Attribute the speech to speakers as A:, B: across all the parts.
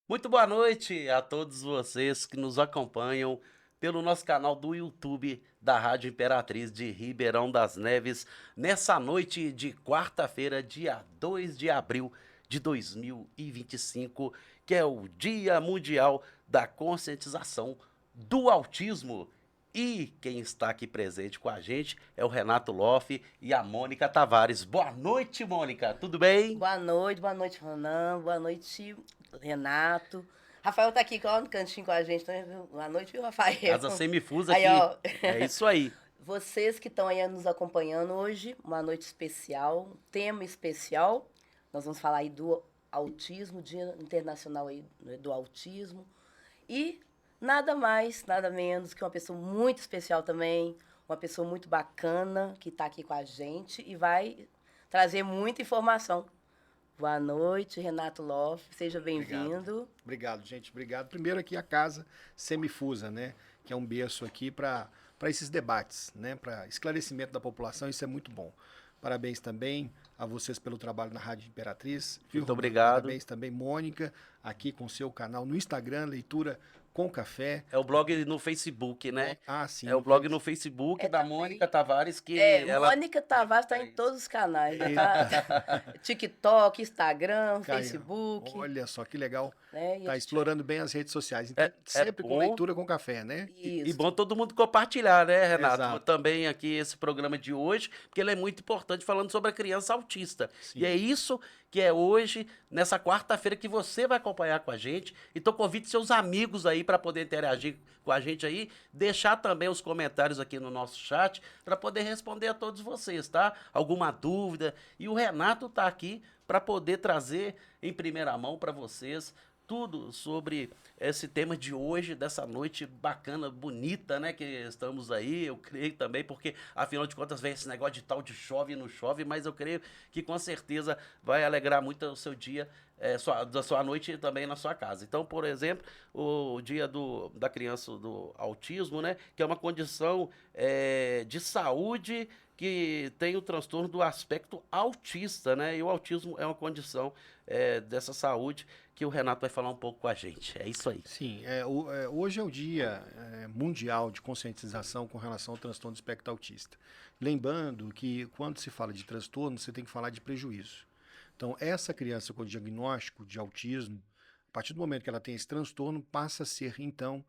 A: Muito boa noite a todos vocês que nos acompanham pelo nosso canal do YouTube da Rádio Imperatriz de Ribeirão das Neves, nessa noite de quarta-feira, dia 2 de abril de 2025, que é o Dia Mundial da Conscientização do Autismo. E quem está aqui presente com a gente é o Renato Loff e a Mônica Tavares. Boa noite, Mônica, tudo bem?
B: Boa noite, Ronan. Boa noite, Renato. Rafael tá aqui ó, no cantinho com a gente, né? Boa noite, viu, Rafael?
A: Casa Semifusa
B: Aí,
A: aqui.
B: ó,
A: É isso aí.
B: vocês que estão aí nos acompanhando hoje, uma noite especial, um tema especial. Nós vamos falar aí do autismo, Dia Internacional aí do Autismo. E nada mais, nada menos que uma pessoa muito especial também, uma pessoa muito bacana que está aqui com a gente e vai trazer muita informação. Boa noite, Renato Loff. Seja
C: Obrigado.
B: bem-vindo.
C: Obrigado, gente. Obrigado. Primeiro aqui a casa Semifusa, né? Que é um berço aqui para esses debates, né? Para esclarecimento da população, isso é muito bom. Parabéns também a vocês pelo trabalho na Rádio Imperatriz. Viu,
A: Muito
C: Ronan?
A: obrigado.
C: Parabéns também, Mônica, aqui com seu canal no Instagram, Leitura com Café.
A: É o blog no Facebook, né?
C: Ah, sim,
A: É o
C: no
A: blog no
C: Face.
A: Facebook
B: É
A: da
B: também.
A: Mônica Tavares, que ela.
B: Mônica Tavares está
A: É
B: em
A: isso.
B: todos os canais, né? TikTok, Instagram,
C: Caio,
B: Facebook,
C: olha só que legal.
B: né? E a
C: Tá
B: gente...
C: explorando bem as redes sociais. Então,
A: É
C: sempre com
A: bom.
C: leitura com café, né?
A: E
B: Isso.
A: bom todo mundo compartilhar, né, Renato?
C: Exato.
A: Também aqui esse programa de hoje, porque ele é muito importante falando sobre a criança autista. E é
C: Sim.
A: isso que é hoje, nessa quarta-feira, que você vai acompanhar com a gente. Então convide seus amigos aí para poder interagir com a gente aí, deixar também os comentários aqui no nosso chat para poder responder a todos vocês, tá? Alguma dúvida. E o Renato tá aqui para poder trazer em primeira mão para vocês tudo sobre esse tema de hoje, dessa noite bacana, bonita, né, que estamos aí, eu creio também, porque afinal de contas vem esse negócio de tal de chove e não chove, mas eu creio que com certeza vai alegrar muito o seu dia, da sua noite e também na sua casa. Então, por exemplo, o dia da criança do autismo, né, que é uma condição de saúde que tem o transtorno do aspecto autista, né, e o autismo é uma condição dessa saúde que o Renato vai falar um pouco com a gente. É isso aí.
C: Sim, hoje é o Dia Mundial de Conscientização com relação ao transtorno do espectro autista. Lembrando que quando se fala de transtorno, você tem que falar de prejuízo. Então, essa criança com diagnóstico de autismo, a partir do momento que ela tem esse transtorno, passa a ser, então,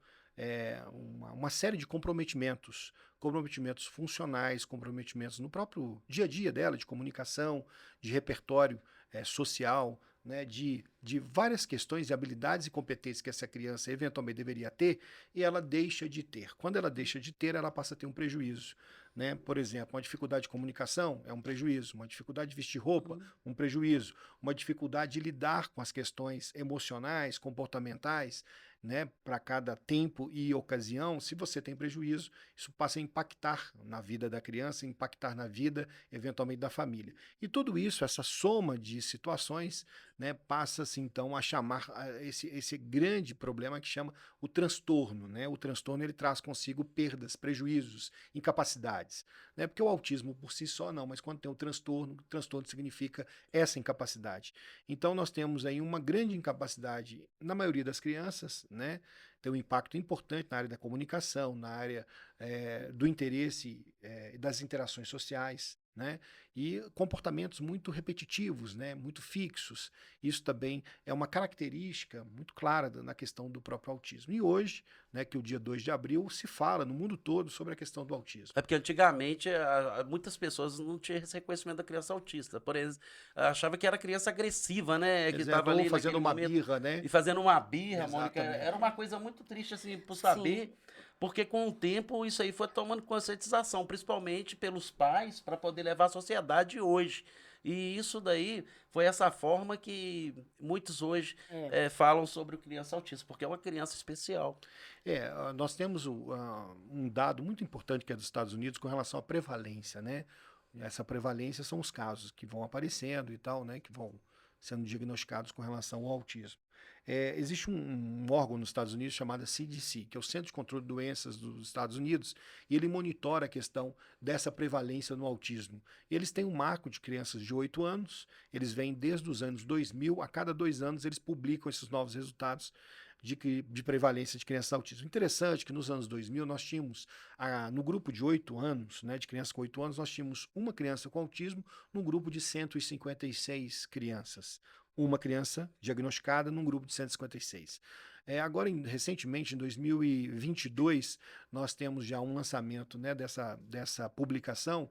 C: uma série de comprometimentos, comprometimentos funcionais, comprometimentos no próprio dia a dia dela, de comunicação, de repertório social, né, de várias questões e habilidades e competências que essa criança eventualmente deveria ter, e ela deixa de ter. Quando ela deixa de ter, ela passa a ter um prejuízo. Né? Por exemplo, uma dificuldade de comunicação é um prejuízo, uma dificuldade de vestir roupa,
B: Uhum.
C: um prejuízo, uma dificuldade de lidar com as questões emocionais, comportamentais, né, para cada tempo e ocasião. Se você tem prejuízo, isso passa a impactar na vida da criança, impactar na vida, eventualmente, da família. E tudo isso, essa soma de situações, né, passa-se então a chamar esse grande problema que chama o transtorno. Né? O transtorno ele traz consigo perdas, prejuízos, incapacidades. Né? Porque o autismo por si só não, mas quando tem o transtorno significa essa incapacidade. Então nós temos aí uma grande incapacidade na maioria das crianças, né? Tem um impacto importante na área da comunicação, na área do interesse das interações sociais, né? E comportamentos muito repetitivos, né? Muito fixos. Isso também é uma característica muito clara na questão do próprio autismo. E hoje, né, que é o dia 2 de abril, se fala no mundo todo sobre a questão do autismo.
A: É porque antigamente muitas pessoas não tinham esse reconhecimento da criança autista. Por exemplo, achava que era criança agressiva, né? Que
C: Exato,
A: estava
C: ou
A: ali
C: fazendo
A: naquele
C: uma
A: momento
C: birra, né?
A: e fazendo uma birra, Mônica. Era
C: Exatamente.
A: uma coisa muito triste, assim, por
B: Sim.
A: saber, porque com o tempo isso aí foi tomando conscientização, principalmente pelos pais, para poder levar a sociedade hoje. E isso daí foi essa forma que muitos hoje
B: É.
A: falam sobre o criança autista, porque é uma criança especial.
C: Nós temos um dado muito importante que é dos Estados Unidos com relação à prevalência, né? Essa prevalência são os casos que vão aparecendo e tal, né? Que vão sendo diagnosticados com relação ao autismo. Existe um órgão nos Estados Unidos chamado CDC, que é o Centro de Controle de Doenças dos Estados Unidos, e ele monitora a questão dessa prevalência no autismo. Eles têm um marco de crianças de 8 anos, eles vêm desde os anos 2000, a cada 2 anos eles publicam esses novos resultados de prevalência de crianças autistas. Interessante que nos anos 2000 nós tínhamos, no grupo de 8 anos, né, de crianças com 8 anos, nós tínhamos uma criança com autismo num grupo de 156 crianças. Uma criança diagnosticada num grupo de 156. Agora, recentemente, em 2022, nós temos já um lançamento, né, dessa publicação,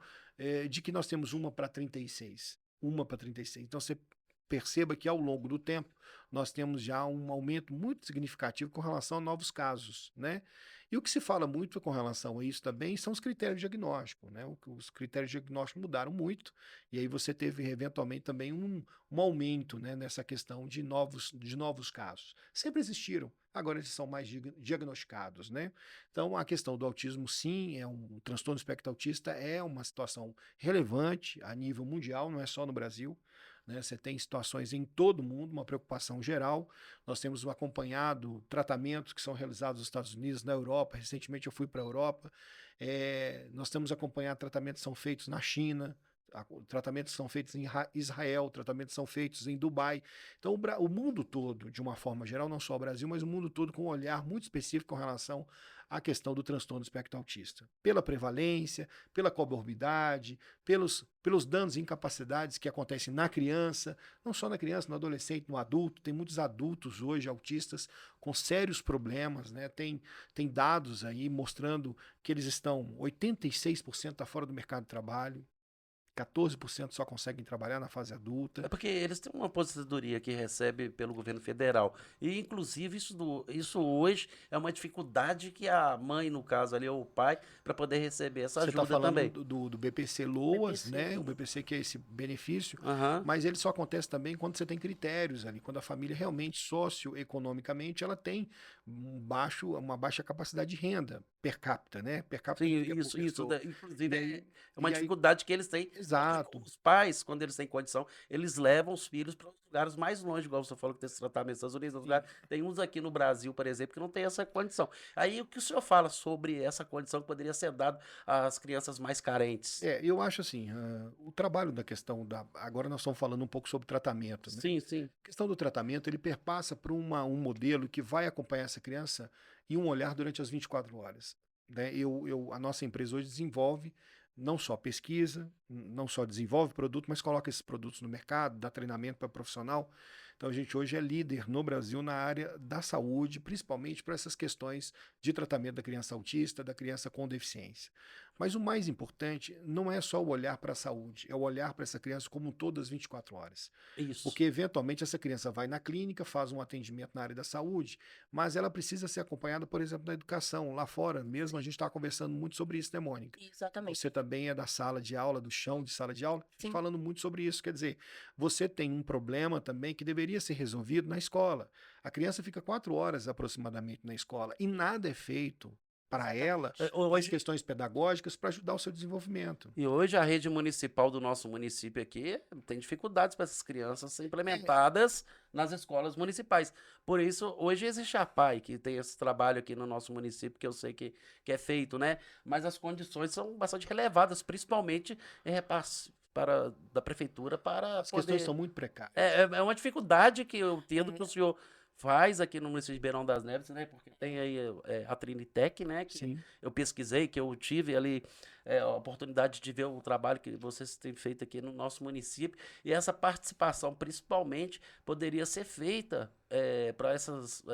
C: de que nós temos uma para 36. Uma para 36. Então, você perceba que ao longo do tempo nós temos já um aumento muito significativo com relação a novos casos, né? E o que se fala muito com relação a isso também são os critérios diagnósticos, né? Os critérios diagnósticos mudaram muito, e aí você teve eventualmente também um aumento, né, nessa questão de novos casos. Sempre existiram, agora eles são mais diagnosticados, né? Então a questão do autismo, sim, um transtorno do espectro autista é uma situação relevante a nível mundial, não é só no Brasil. Né? Você tem situações em todo o mundo, uma preocupação geral. Nós temos acompanhado tratamentos que são realizados nos Estados Unidos, na Europa. Recentemente eu fui para a Europa. Nós temos acompanhado tratamentos que são feitos na China, tratamentos são feitos em Israel, tratamentos são feitos em Dubai. Então, o mundo todo, de uma forma geral, não só o Brasil, mas o mundo todo com um olhar muito específico com relação à questão do transtorno do espectro autista. Pela prevalência, pela comorbidade, pelos danos e incapacidades que acontecem na criança, não só na criança, no adolescente, no adulto. Tem muitos adultos hoje autistas com sérios problemas, né? Tem dados aí mostrando que eles estão 86% fora do mercado de trabalho. 14% só conseguem trabalhar na fase adulta.
A: É porque eles têm uma aposentadoria que recebe pelo governo federal. E, inclusive, isso hoje é uma dificuldade que a mãe, no caso ali, ou o pai, para poder receber essa
C: Você está
A: ajuda
C: falando
A: também.
C: do BPC Loas,
B: BPC.
C: né? O BPC que é esse benefício,
A: Aham.
C: mas ele só acontece também quando você tem critérios ali, quando a família realmente, socioeconomicamente, ela tem uma baixa capacidade de renda per capita, né? Per capita
A: Sim,
C: que é por
A: isso,
C: pessoa.
A: inclusive,
C: E aí,
A: é uma
C: e aí,
A: dificuldade que eles têm.
C: exato.
A: Os pais, quando eles têm condição, eles levam os filhos para os lugares mais longe, igual você falou que tem esse tratamento nos Estados Unidos, outros lugares. Tem uns aqui no Brasil, por exemplo, que não tem essa condição. Aí, o que o senhor fala sobre essa condição que poderia ser dada às crianças mais carentes?
C: Eu acho assim, o trabalho da questão agora nós estamos falando um pouco sobre tratamento, né?
A: Sim, sim.
C: A questão do tratamento, ele perpassa por um modelo que vai acompanhar essa criança e um olhar durante as 24 horas. Né? A nossa empresa hoje desenvolve não só pesquisa, não só desenvolve produto, mas coloca esses produtos no mercado, dá treinamento para profissional. Então a gente hoje é líder no Brasil na área da saúde, principalmente para essas questões de tratamento da criança autista, da criança com deficiência. Mas o mais importante não é só o olhar para a saúde, é o olhar para essa criança como todas as 24 horas.
A: Isso.
C: Porque, eventualmente, essa criança vai na clínica, faz um atendimento na área da saúde, mas ela precisa ser acompanhada, por exemplo, na educação. Lá fora mesmo, a gente está conversando muito sobre isso, né, Mônica?
B: Exatamente.
C: Você também é da sala de aula, do chão de sala de aula,
B: Sim.
C: falando muito sobre isso. Quer dizer, você tem um problema também que deveria ser resolvido na escola. A criança fica 4 horas aproximadamente na escola e nada é feito para ela, as
A: Hoje,
C: questões pedagógicas, para ajudar o seu desenvolvimento.
A: e hoje a rede municipal do nosso município aqui tem dificuldades para essas crianças ser implementadas nas escolas municipais. Por isso, hoje existe a PAI, que tem esse trabalho aqui no nosso município, que eu sei que é feito, né? Mas as condições são bastante relevadas, principalmente da prefeitura para
C: As questões
A: poder...
C: são muito precárias.
A: É uma dificuldade que eu entendo que o senhor faz aqui no município de Ribeirão das Neves, né? Porque tem aí a Trinitec, né? Que
C: Sim.
A: eu pesquisei, que eu tive ali a oportunidade de ver o trabalho que vocês têm feito aqui no nosso município. E essa participação, principalmente, poderia ser feita para essas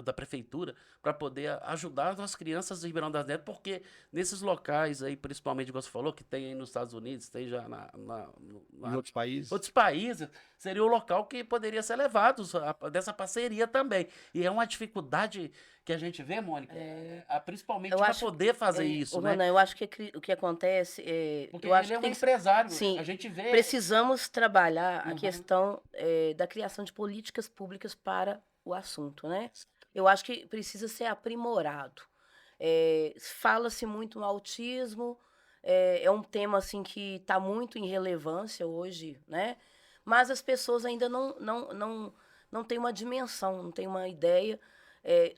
A: da prefeitura, para poder ajudar as crianças de Ribeirão das Neves, porque nesses locais aí, principalmente, como você falou, que tem aí nos Estados Unidos, tem já
C: Em outros países.
A: outros países, seria o local que poderia ser levado dessa parceria também. E é uma dificuldade que a gente vê, Mônica, principalmente
B: Eu
A: para
B: acho
A: poder fazer isso, né?
B: Ronan, eu acho que o que acontece
A: Porque
B: eu acho
A: ele é
B: que
A: um
B: tem que
A: empresário,
B: sim,
A: a gente vê...
B: precisamos trabalhar a
A: Uhum.
B: questão da criação de políticas públicas para o assunto, né? Eu acho que precisa ser aprimorado. Fala-se muito no autismo, é um tema assim que está muito em relevância hoje, né? mas as pessoas ainda não têm uma dimensão, não têm uma ideia,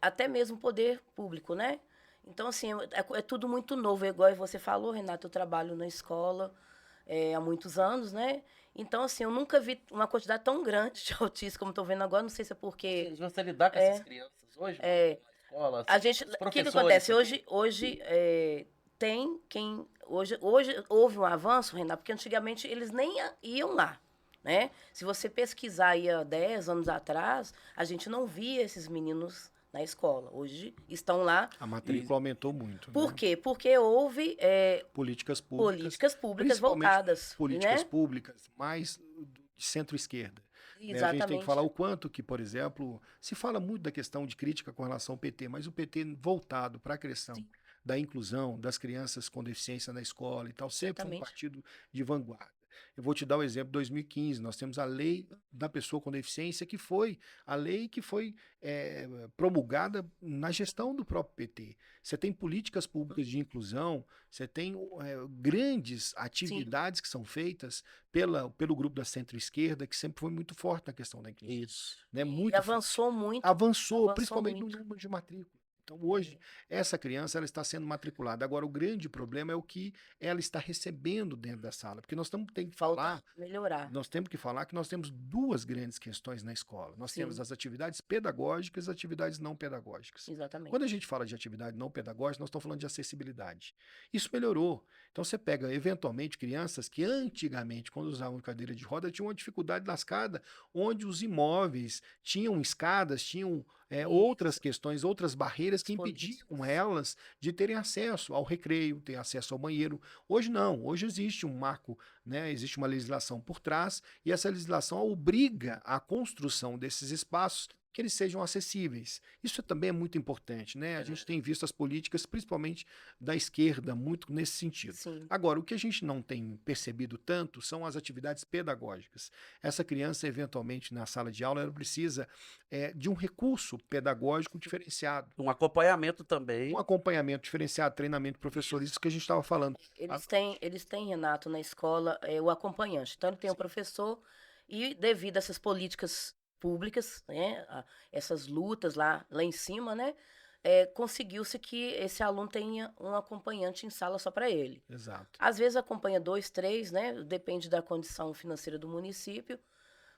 B: até mesmo poder público, né? Então, assim, é tudo muito novo. Igual você falou, Renato, eu trabalho na escola há muitos anos, né? Então, assim, eu nunca vi uma quantidade tão grande de autistas como estou vendo agora. Não sei se é porque...
A: Você lidar com essas crianças hoje
B: É,
A: na escola,
B: a
A: assim,
B: gente,
A: os
B: o que
A: professores
B: acontece?
A: também?
B: Hoje tem quem... Hoje houve um avanço, Renato, porque antigamente eles nem iam lá, né? Se você pesquisar aí há 10 anos atrás, a gente não via esses meninos na escola. Hoje estão lá.
C: A matrícula aumentou muito,
B: Por
C: né?
B: quê? Porque houve
C: Políticas públicas,
B: políticas públicas
C: principalmente
B: voltadas,
C: políticas
B: né?
C: públicas mais de centro-esquerda. Né? A gente tem que falar
B: Exatamente.
C: o quanto que, por exemplo, se fala muito da questão de crítica com relação ao PT, mas o PT voltado para a questão
B: Sim,
C: da inclusão das crianças com deficiência na escola e tal, sempre foi um
B: exatamente.
C: partido de vanguarda. Eu vou te dar o exemplo de 2015, nós temos a lei da pessoa com deficiência, que foi a lei que foi promulgada na gestão do próprio PT. Você tem políticas públicas de inclusão, você tem grandes
B: Sim.
C: atividades que são feitas pelo grupo da centro-esquerda, que sempre foi muito forte na questão da inclusão.
A: Isso.
C: Né?
B: E
C: Muito forte. Avançou,
B: avançou
C: principalmente no
B: muito.
C: número de matrícula. Então, hoje, essa criança ela está sendo matriculada. Agora, o grande problema é o que ela está recebendo dentro da sala, porque
B: Falta melhorar.
C: nós temos que falar que nós temos duas grandes questões na escola. Nós temos
B: Sim,
C: as atividades pedagógicas e as atividades não pedagógicas. Quando a
B: exatamente.
C: gente fala de atividade não pedagógica, nós estamos falando de acessibilidade. Isso melhorou. Então você pega, eventualmente, crianças que antigamente, quando usavam cadeira de roda, tinham uma dificuldade na escada, onde os imóveis tinham escadas, tinham outras
B: Isso,
C: questões, outras barreiras que
B: as
C: impediam
B: políticas.
C: elas de terem acesso ao recreio, ter acesso ao banheiro. Hoje não, hoje existe um marco, né? Existe uma legislação por trás e essa legislação obriga a construção desses espaços que eles sejam acessíveis. Isso também é muito importante, né? A gente tem visto as políticas, principalmente da esquerda, muito nesse sentido.
B: Sim,
C: Agora, o que a gente não tem percebido tanto são as atividades pedagógicas. Essa criança, eventualmente, na sala de aula, ela precisa de um recurso pedagógico diferenciado,
A: Um acompanhamento
C: um
A: também.
C: acompanhamento diferenciado, treinamento de professores, isso que a gente estava falando. A-
B: eles têm, Renato, na escola, o acompanhante. Então, ele tem o
C: Sim,
B: professor e, devido a essas políticas públicas, né, essas lutas lá em cima, né, conseguiu-se que esse aluno tenha um acompanhante em sala só para ele.
C: exato.
B: Às vezes acompanha 2, 3, né, depende da condição financeira do município,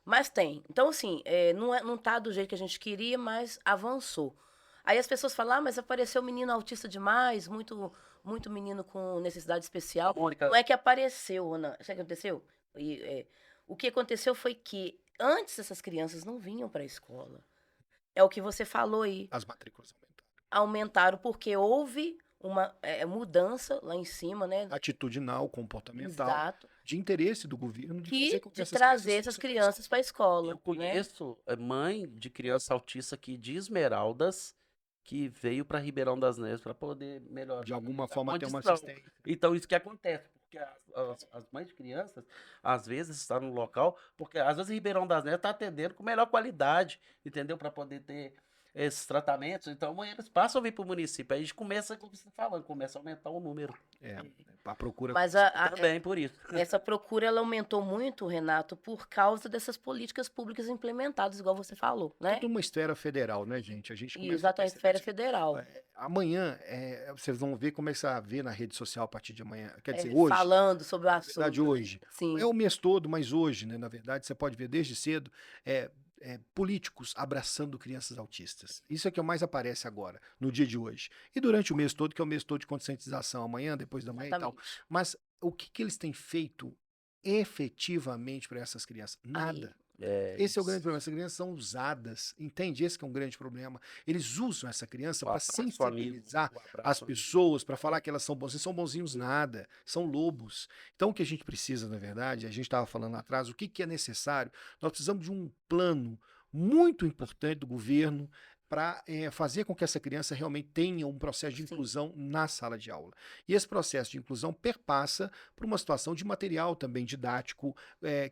B: mas tem. Então, assim, não tá do jeito que a gente queria, mas avançou. Aí as pessoas falam, mas apareceu menino autista demais, muito menino com necessidade
A: A
B: especial. Não
A: Mônica,
B: é que apareceu, Ana. Sabe o que aconteceu? O que aconteceu foi que antes essas crianças não vinham para a escola. É o que você falou aí.
C: As matrículas aumentaram.
B: Aumentaram porque houve uma mudança lá em cima, né?
C: Atitudinal, comportamental,
B: Exato.
C: de interesse do governo de fazer com que
B: De
C: essas crianças
B: trazer essas
C: fossem para a
B: crianças para a
C: escola.
A: eu
B: escola, né?
A: conheço mãe de criança autista aqui de Esmeraldas que veio para Ribeirão das Neves para poder melhorar
C: De alguma
A: a
C: forma ter uma
A: condição.
C: assistência.
A: Então, isso que acontece, porque as mães de crianças, às vezes, estão no local, porque às vezes Ribeirão das Neves está atendendo com melhor qualidade, entendeu? Para poder ter esses tratamentos. Então, amanhã eles passam a vir para o município. Aí a gente começa, como você está falando, começa a aumentar o número.
C: A procura
B: Mas
C: começa
A: Também por isso.
B: essa procura ela aumentou muito, Renato, por causa dessas políticas públicas implementadas, igual você falou, né?
C: tudo uma esfera federal, né, gente? A gente
B: E
C: começa a
B: exatamente,
C: perceber
B: esfera
C: isso.
B: federal.
C: Amanhã, vocês vão ver, começar a ver na rede social a partir de amanhã. Quer dizer, hoje,
B: Falando sobre o
C: na verdade,
B: assunto, né?
C: hoje. É
B: Sim,
C: o mês todo, mas hoje, né, na verdade, você pode ver desde cedo políticos abraçando crianças autistas. Isso é que mais aparece agora, no dia de hoje. E durante o mês todo, que é o mês todo de conscientização, amanhã, depois da manhã e tal.
B: exatamente.
C: Mas o que eles têm feito efetivamente para essas crianças?
B: Aí,
C: Nada.
A: É
C: Esse é o grande
A: isso.
C: problema. Essas crianças são usadas, entende? Esse que é um grande problema. Eles usam essa criança
A: O
C: para
A: abraço amigo,
C: sensibilizar
A: o
C: as
A: abraço amigo.
C: pessoas, para falar que elas são bonzinhos. São bonzinhos nada, são lobos. Então o que a gente precisa, na verdade, a gente estava falando lá atrás, o que é necessário? Nós precisamos de um plano muito importante do governo para fazer com que essa criança realmente tenha um processo de
B: sim,
C: inclusão na sala de aula. E esse processo de inclusão perpassa por uma situação de material também didático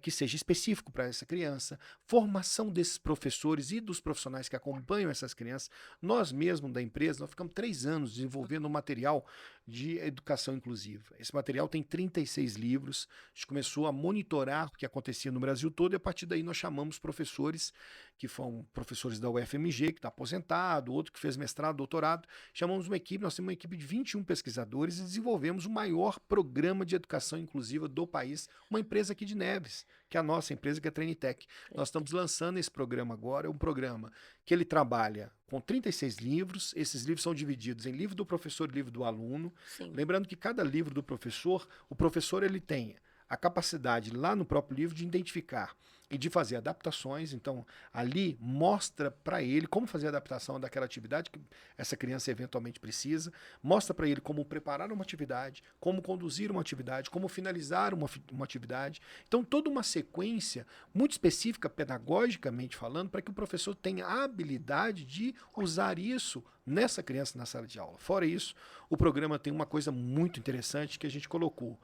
C: que seja específico para essa criança, formação desses professores e dos profissionais que acompanham essas crianças. Nós mesmos da empresa, nós ficamos 3 anos desenvolvendo um material de educação inclusiva. Esse material tem 36 livros, a gente começou a monitorar o que acontecia no Brasil todo e a partir daí nós chamamos professores, que foram professores da UFMG, que está aposentado, outro que fez mestrado, doutorado, chamamos uma equipe, nós temos uma equipe de 21 pesquisadores e desenvolvemos o maior programa de educação inclusiva do país, uma empresa aqui de Neves, que é a nossa empresa, que é a Trainitec. Nós estamos lançando esse programa agora, é um programa que ele trabalha com 36 livros, esses livros são divididos em livro do professor e livro do aluno.
B: Sim.
C: Lembrando que cada livro do professor, o professor ele tem a capacidade lá no próprio livro de identificar e de fazer adaptações. Então, ali mostra para ele como fazer a adaptação daquela atividade que essa criança eventualmente precisa, mostra para ele como preparar uma atividade, como conduzir uma atividade, como finalizar uma atividade. Então, toda uma sequência muito específica, pedagogicamente falando, para que o professor tenha a habilidade de usar isso nessa criança na sala de aula. Fora isso, o programa tem uma coisa muito interessante que a gente colocou.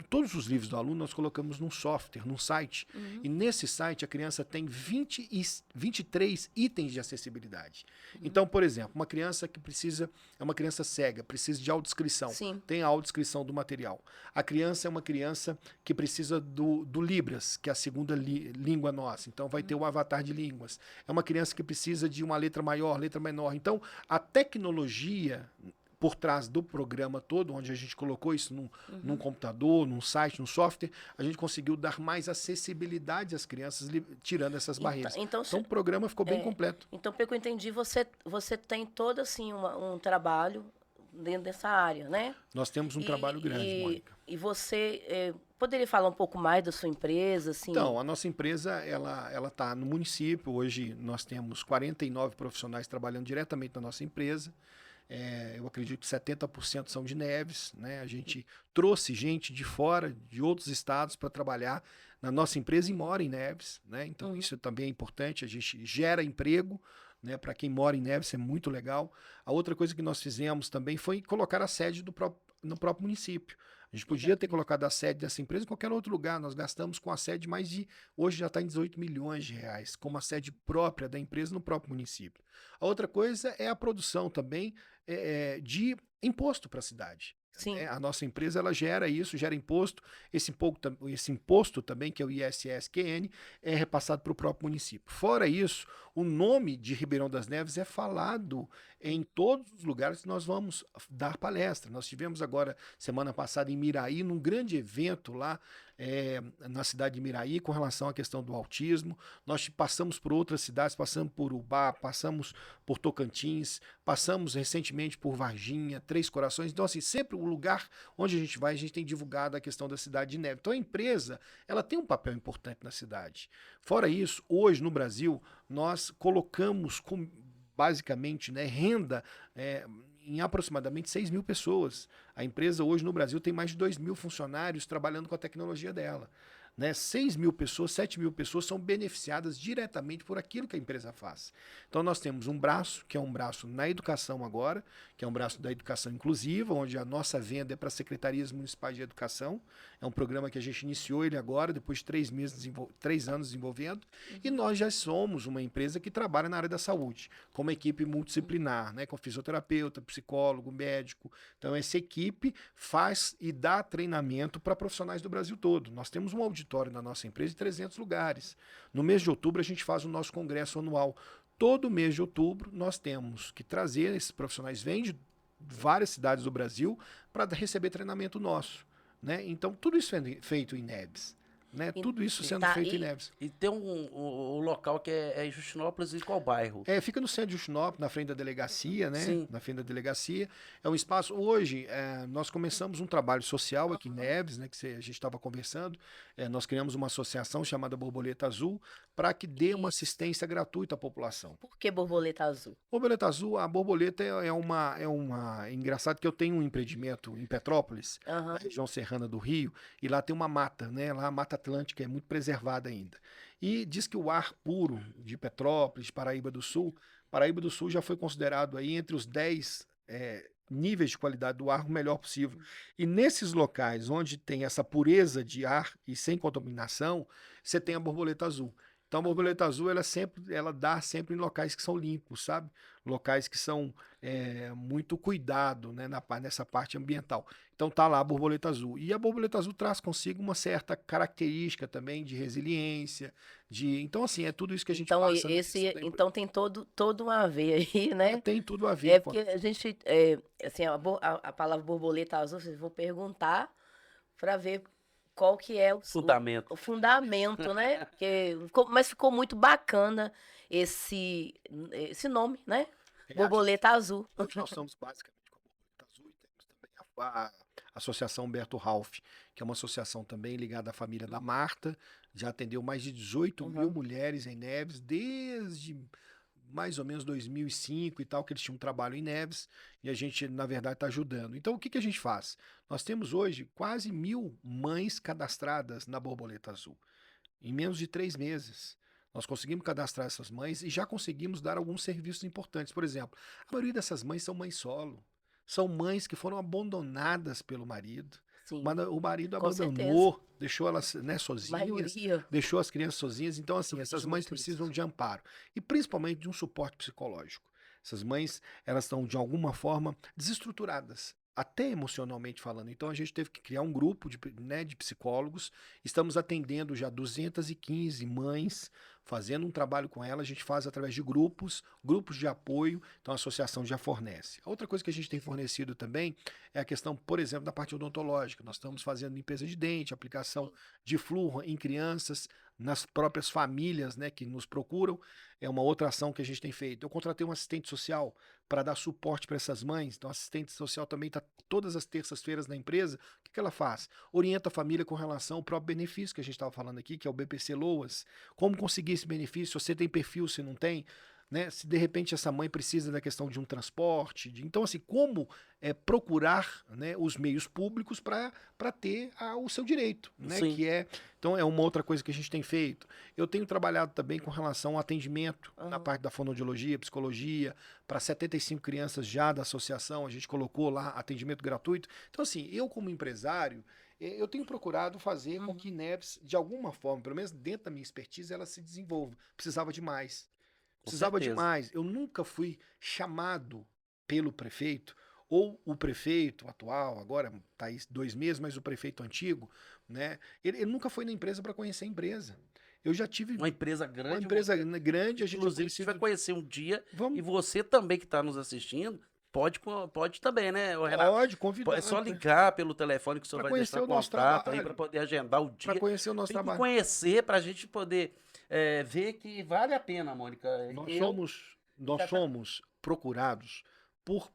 C: Todos os livros do aluno nós colocamos num software, num site. E nesse site a criança tem 23 itens de acessibilidade. Então, por exemplo, uma criança que é uma criança cega, precisa de audiodescrição.
B: Sim.
C: Tem a audiodescrição do material. A criança é uma criança que precisa do Libras, que é a segunda língua nossa. Então vai ter o avatar de línguas. É uma criança que precisa de uma letra maior, letra menor. Então, a tecnologia por trás do programa todo, onde a gente colocou isso num computador, num site, num software, a gente conseguiu dar mais acessibilidade às crianças, tirando essas barreiras. Então o programa ficou bem completo.
B: Então, pelo que eu entendi, você tem todo assim um trabalho dentro dessa área, né?
C: Nós temos um trabalho grande, Mônica.
B: E você poderia falar um pouco mais da sua empresa? Assim?
C: Então, a nossa empresa ela está no município. Hoje nós temos 49 profissionais trabalhando diretamente na nossa empresa. Eu acredito que 70% são de Neves, né? A gente trouxe gente de fora, de outros estados, para trabalhar na nossa empresa e mora em Neves, né? Então isso também é importante, a gente gera emprego, né? Para quem mora em Neves, é muito legal. A outra coisa que nós fizemos também foi colocar a sede no próprio município. A gente podia ter colocado a sede dessa empresa em qualquer outro lugar. Nós gastamos com a sede hoje já está em 18 milhões de reais, com uma sede própria da empresa no próprio município. A outra coisa é a produção também de imposto para a cidade.
B: Sim.
C: A nossa empresa ela gera imposto. Esse imposto também, que é o ISSQN, é repassado para o próprio município. Fora isso, o nome de Ribeirão das Neves é falado em todos os lugares que nós vamos dar palestra. Nós tivemos agora, semana passada, em Miraí, num grande evento lá na cidade de Miraí, com relação à questão do autismo. Nós passamos por outras cidades, passamos por Ubá, passamos por Tocantins, passamos recentemente por Varginha, Três Corações. Então, assim, sempre o lugar onde a gente vai, a gente tem divulgado a questão da cidade de Neves. Então, a empresa, ela tem um papel importante na cidade. Fora isso, hoje no Brasil, nós colocamos basicamente, né, renda em aproximadamente 6 mil pessoas. A empresa hoje no Brasil tem mais de 2 mil funcionários trabalhando com a tecnologia dela. Né? 6 mil pessoas, 7 mil pessoas são beneficiadas diretamente por aquilo que a empresa faz. Então nós temos um braço, que é um braço na educação agora, que é um braço da educação inclusiva, onde a nossa venda é para secretarias municipais de educação. É um programa que a gente iniciou ele agora, depois de 3 anos desenvolvendo, e nós já somos uma empresa que trabalha na área da saúde, com uma equipe multidisciplinar, né? Com fisioterapeuta, psicólogo, médico. Então essa equipe faz e dá treinamento para profissionais do Brasil todo. Nós temos um auditório na nossa empresa de 300 lugares. No mês de outubro a gente faz o nosso congresso anual. Todo mês de outubro nós temos que trazer, esses profissionais vêm de várias cidades do Brasil para receber treinamento nosso. Né? Então, tudo isso é feito em Neves. Né? Tudo isso sendo feito em Neves.
A: E tem um local que é em Justinópolis, em qual bairro?
C: Fica no centro de Justinópolis, na frente da delegacia, né?
A: Sim.
C: Na frente da delegacia. É um espaço. Hoje, nós começamos um trabalho social aqui em Neves, né? Que a gente estava conversando. Nós criamos uma associação chamada Borboleta Azul para que dê uma assistência gratuita à população.
B: Por que Borboleta Azul?
C: Borboleta Azul, a borboleta é uma. Engraçado que eu tenho um empreendimento em Petrópolis, na região serrana do Rio, e lá tem uma mata, né? Lá a Mata Atlântica é muito preservada ainda. E diz que o ar puro de Petrópolis, Paraíba do Sul já foi considerado aí entre os 10 níveis de qualidade do ar o melhor possível. E nesses locais onde tem essa pureza de ar e sem contaminação, você tem a borboleta azul. Então a borboleta azul, ela dá sempre em locais que são limpos, sabe? Locais que são muito cuidado, né, nessa parte ambiental. Então tá lá a borboleta azul. E a borboleta azul traz consigo uma certa característica também de resiliência, então assim, é tudo isso que a gente
B: Então,
C: passa na questão da
B: então tem todo um a ver aí, né?
C: tem tudo a ver
B: É
C: com
B: porque a gente, assim, a palavra borboleta azul, vocês vão perguntar para ver qual que é
A: Fundamento.
B: o fundamento, né? Mas ficou muito bacana esse nome, né? Borboleta azul.
C: Hoje nós estamos basicamente com a borboleta azul e temos também a Associação Humberto Ralph, que é uma associação também ligada à família da Marta, já atendeu mais de 18.000
B: Uhum.
C: mulheres em Neves, desde mais ou menos 2005 e tal, que eles tinham um trabalho em Neves, e a gente, na verdade, está ajudando. Então, o que a gente faz? Nós temos hoje quase 1.000 mães cadastradas na borboleta azul, em menos de 3 meses. Nós conseguimos cadastrar essas mães e já conseguimos dar alguns serviços importantes. Por exemplo, a maioria dessas mães são mães solo. São mães que foram abandonadas pelo marido.
B: Sim,
C: O marido
B: com certeza.
C: abandonou, deixou elas, né, sozinhas,
B: Maioria.
C: deixou as crianças sozinhas. Então, assim,
B: Eu
C: essas
B: vejo
C: mães
B: muito
C: precisam
B: isso.
C: de amparo e principalmente de um suporte psicológico. Essas mães, elas estão de alguma forma desestruturadas, até emocionalmente falando. Então a gente teve que criar um grupo de psicólogos. Estamos atendendo já 215 mães, fazendo um trabalho com elas. A gente faz através de grupos de apoio. Então a associação já fornece. Outra coisa que a gente tem fornecido também é a questão, por exemplo, da parte odontológica. Nós estamos fazendo limpeza de dente, aplicação de flúor em crianças, nas próprias famílias, né, que nos procuram. É uma outra ação que a gente tem feito. Eu contratei um assistente social para dar suporte para essas mães. Então, a assistente social também está todas as terças-feiras na empresa. O que ela faz? Orienta a família com relação ao próprio benefício que a gente estava falando aqui, que é o BPC Loas. Como conseguir esse benefício? Se você tem perfil, se não tem, né? Se de repente essa mãe precisa da questão de um transporte. Então, assim, como procurar, né, os meios públicos para ter o seu direito, né?
A: Sim.
C: Então, é uma outra coisa que a gente tem feito. Eu tenho trabalhado também com relação ao atendimento na
B: Uhum.
C: parte da fonoaudiologia, psicologia, para 75 crianças já da associação, a gente colocou lá atendimento gratuito. Então, assim, eu como empresário, eu tenho procurado fazer com que Neves, de alguma forma, pelo menos dentro da minha expertise, ela se desenvolva. Precisava de mais.
A: Com
C: Precisava
A: certeza.
C: demais. Eu nunca fui chamado pelo prefeito, ou o prefeito atual, agora está aí 2 meses, mas o prefeito antigo, né? Ele nunca foi na empresa para conhecer a empresa. Eu já tive
A: Uma empresa
C: uma
A: grande,
C: empresa grande, a gente é
A: inclusive, a gente vai
C: conhecido.
A: conhecer um dia, e
C: Vamos,
A: você também que está nos assistindo, pode também, né, ô Renato?
C: pode
A: É
C: convidar
A: só ligar pelo telefone que o senhor
C: para
A: vai
C: conhecer
A: deixar
C: o nosso
A: contato aí para
C: trabalho,
A: poder agendar o
C: para
A: dia.
C: conhecer o nosso
A: Tem que
C: trabalho.
A: conhecer para a gente poder ver que vale a pena, Mônica.
C: Nós
A: Eu
C: somos, nós
A: já tá,
C: somos procurados por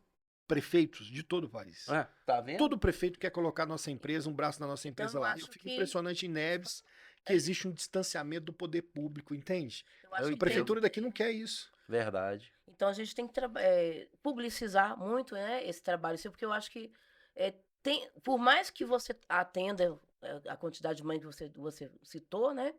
C: prefeitos de todo o país.
A: tá vendo?
C: Todo prefeito quer colocar nossa empresa, um braço da nossa
B: Então,
C: empresa
B: eu
C: lá. Eu
B: acho
C: fico
B: que
C: impressionante em Neves que existe um distanciamento do poder público, entende?
B: eu
A: Eu
B: acho
C: A
B: que tem
A: entendo.
C: prefeitura daqui não quer isso.
A: Verdade.
B: Então a gente tem que publicizar muito, né, esse trabalho seu, porque eu acho que por mais que você atenda a quantidade de mães que você citou, né,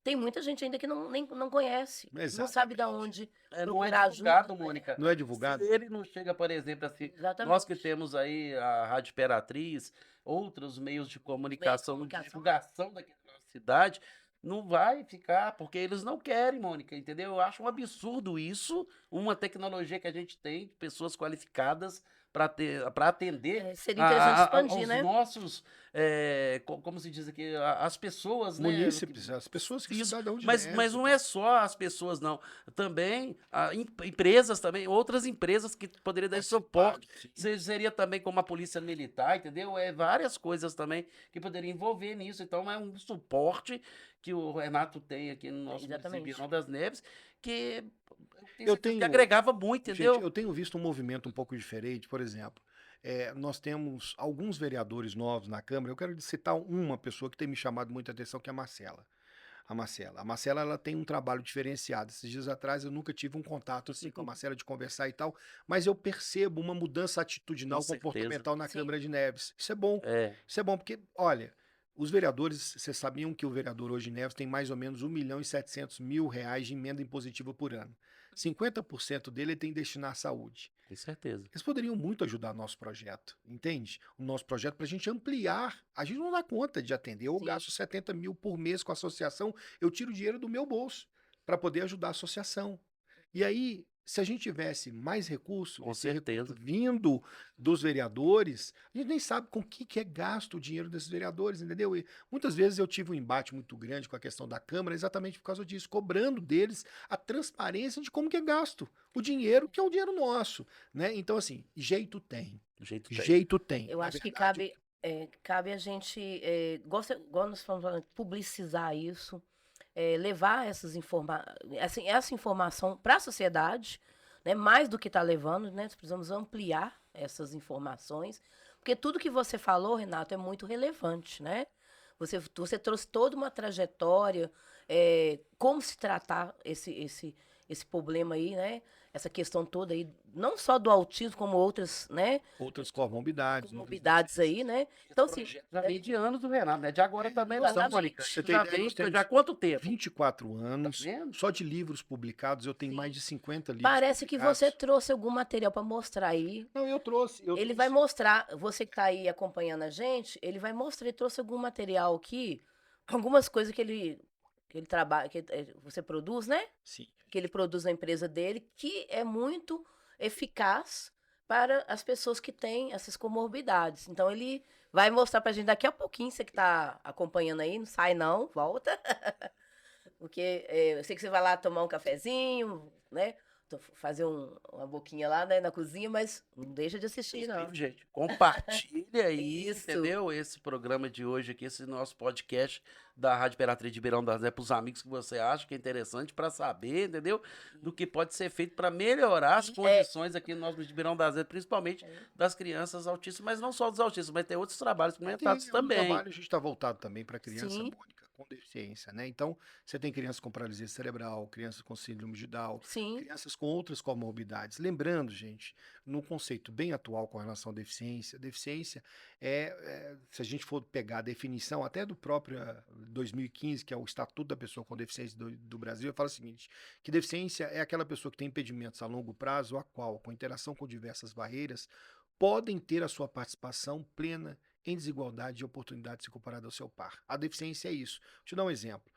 B: tem muita gente ainda que não conhece, não sabe da
C: Exatamente.
B: onde
A: Não é
B: procurar ajuda.
A: divulgado, Mônica.
C: Não é
A: Se
C: divulgado?
A: ele não chega, por exemplo, assim, nós que
B: Exatamente.
A: temos aí a Rádio Imperatriz, outros meios de
B: Os meios de
A: comunicação, de
B: comunicação.
A: divulgação daqui da nossa cidade, não vai ficar, porque eles não querem, Mônica, entendeu? Eu acho um absurdo isso, uma tecnologia que a gente tem, de pessoas qualificadas para atender
B: Seria interessante expandir,
A: aos
B: né?
A: nossos, como se diz aqui, as pessoas, né?
C: Munícipes, as pessoas que
A: Isso,
C: cidadão de
A: mas
C: Neves e
A: não é
C: tal.
A: só as pessoas, não. Também empresas também, outras empresas que poderiam dar esse suporte.
C: Participados, sim.
A: Seria também como a polícia militar, entendeu? Várias coisas também que poderiam envolver nisso. Então é um suporte que o Renato tem aqui no nosso município de
B: Exatamente.
A: Ribeirão das Neves, que eu tenho
C: Eu
A: certeza que
C: tenho,
A: agregava muito,
C: gente,
A: entendeu?
C: eu tenho visto um movimento um pouco diferente, por exemplo. Nós temos alguns vereadores novos na Câmara. Eu quero citar uma pessoa que tem me chamado muita atenção, que é a Marcela. A Marcela, ela tem um trabalho diferenciado. Esses dias atrás eu nunca tive um contato assim com a Marcela de conversar e tal, mas eu percebo uma mudança
A: Com
C: atitudinal,
A: certeza.
C: comportamental na
B: Sim.
C: Câmara de Neves. Isso é bom.
A: É,
C: Isso é bom porque, olha, os vereadores, vocês sabiam que o vereador hoje em Neves tem mais ou menos R$ 1.700.000 de emenda impositiva por ano. 50% dele ele tem que destinar à saúde.
A: Com certeza.
C: Eles poderiam muito ajudar nosso projeto, entende? O nosso projeto para a gente ampliar. A gente não dá conta de atender. Eu
B: Sim.
C: gasto 70 mil por mês com a associação, eu tiro dinheiro do meu bolso para poder ajudar a associação. E aí, se a gente tivesse mais recurso,
A: Com
C: esse recurso
A: certeza.
C: vindo dos vereadores, a gente nem sabe com que é gasto o dinheiro desses vereadores, entendeu? E muitas vezes eu tive um embate muito grande com a questão da Câmara, exatamente por causa disso, cobrando deles a transparência de como que é gasto o dinheiro, que é o dinheiro nosso, né? Então, assim, jeito tem.
A: Do jeito que tem.
C: Jeito tem.
B: Eu
C: Na
B: acho que
C: verdade,
B: cabe a gente, igual nós falamos, publicizar isso, levar essa informação para a sociedade, né, mais do que está levando, né, nós precisamos ampliar essas informações, porque tudo que você falou, Renato, é muito relevante, né? Você trouxe toda uma trajetória, como se tratar esse problema aí, né? Essa questão toda aí, não só do autismo, como outras, né,
C: outras comorbidades.
B: comorbidades aí, né? Então, assim,
A: Já vem de anos do Renato, né? De agora também não,
B: Exatamente.
A: Mônica.
C: Você tem
A: Já
C: ideia,
A: vem,
C: nós temos
A: já há quanto tempo?
C: 24
A: Tá
C: anos,
A: vendo?
C: só de livros publicados, eu tenho
B: Sim.
C: mais de 50 livros
B: parece que
C: publicados.
B: você trouxe algum material para mostrar aí.
C: Não, eu trouxe.
B: Ele vai mostrar, você que está aí acompanhando a gente, ele vai mostrar, ele trouxe algum material aqui, algumas coisas que ele trabalha, que você produz, né?
C: Sim.
B: Que ele produz na empresa dele, que é muito eficaz para as pessoas que têm essas comorbidades. Então ele vai mostrar pra gente daqui a pouquinho, você que está acompanhando aí, não sai não, volta. Porque eu sei que você vai lá tomar um cafezinho, né? Fazer uma boquinha lá, né, na cozinha, mas não deixa de assistir, não.
A: Gente, compartilha aí,
B: Isso.
A: entendeu? Esse programa de hoje aqui, esse nosso podcast da Rádio Imperatriz de Ribeirão das Neves, para os amigos que você acha que é interessante para saber, entendeu? Do que pode ser feito para melhorar as condições aqui no nosso Ribeirão das Neves, principalmente das crianças autistas, mas não só dos autistas, mas tem outros trabalhos implementados
C: Tem,
A: também.
C: trabalho, a gente está voltado também para criança,
B: Sim.
C: Mônica, com deficiência, né? Então, você tem crianças com paralisia cerebral, crianças com síndrome de Down,
B: Sim.
C: crianças com outras comorbidades. Lembrando, gente, num conceito bem atual com relação à deficiência, deficiência se a gente for pegar a definição até do próprio 2015, que é o Estatuto da Pessoa com Deficiência do Brasil, fala o seguinte, que deficiência é aquela pessoa que tem impedimentos a longo prazo, a qual, com interação com diversas barreiras, podem ter a sua participação plena em desigualdade de oportunidade se comparado ao seu par. A deficiência é isso. Deixa eu dar um exemplo.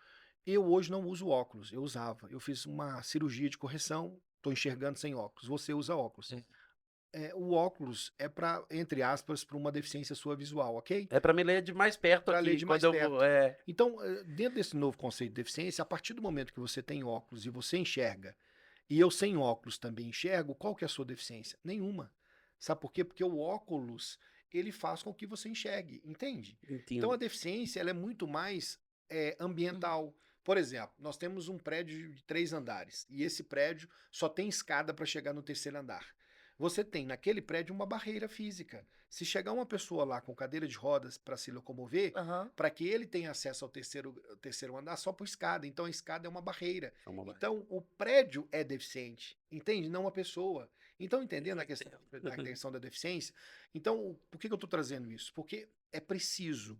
C: Eu hoje não uso óculos, eu usava. Eu fiz uma cirurgia de correção, estou enxergando sem óculos. Você usa óculos.
A: Sim.
C: O óculos é para, entre aspas, para uma deficiência sua visual, ok?
A: É para me ler de mais perto
C: Pra
A: aqui,
C: ler de mais
A: quando eu vou.
C: Então, dentro desse novo conceito de deficiência, a partir do momento que você tem óculos e você enxerga, e eu sem óculos também enxergo, qual que é a sua deficiência? Nenhuma. Sabe por quê? Porque o óculos, ele faz com que você enxergue, entende? Então, a deficiência, ela é muito mais ambiental. Por exemplo, nós temos um prédio de 3 andares, e esse prédio só tem escada para chegar no 3º andar. Você tem naquele prédio uma barreira física. Se chegar uma pessoa lá com cadeira de rodas para se locomover,
B: Aham.
C: para que ele tenha acesso ao terceiro andar, só por escada. Então a escada é uma barreira. Então o prédio é deficiente, entende? Não a pessoa. Então, entendendo a questão da deficiência, então por que eu estou trazendo isso? Porque é preciso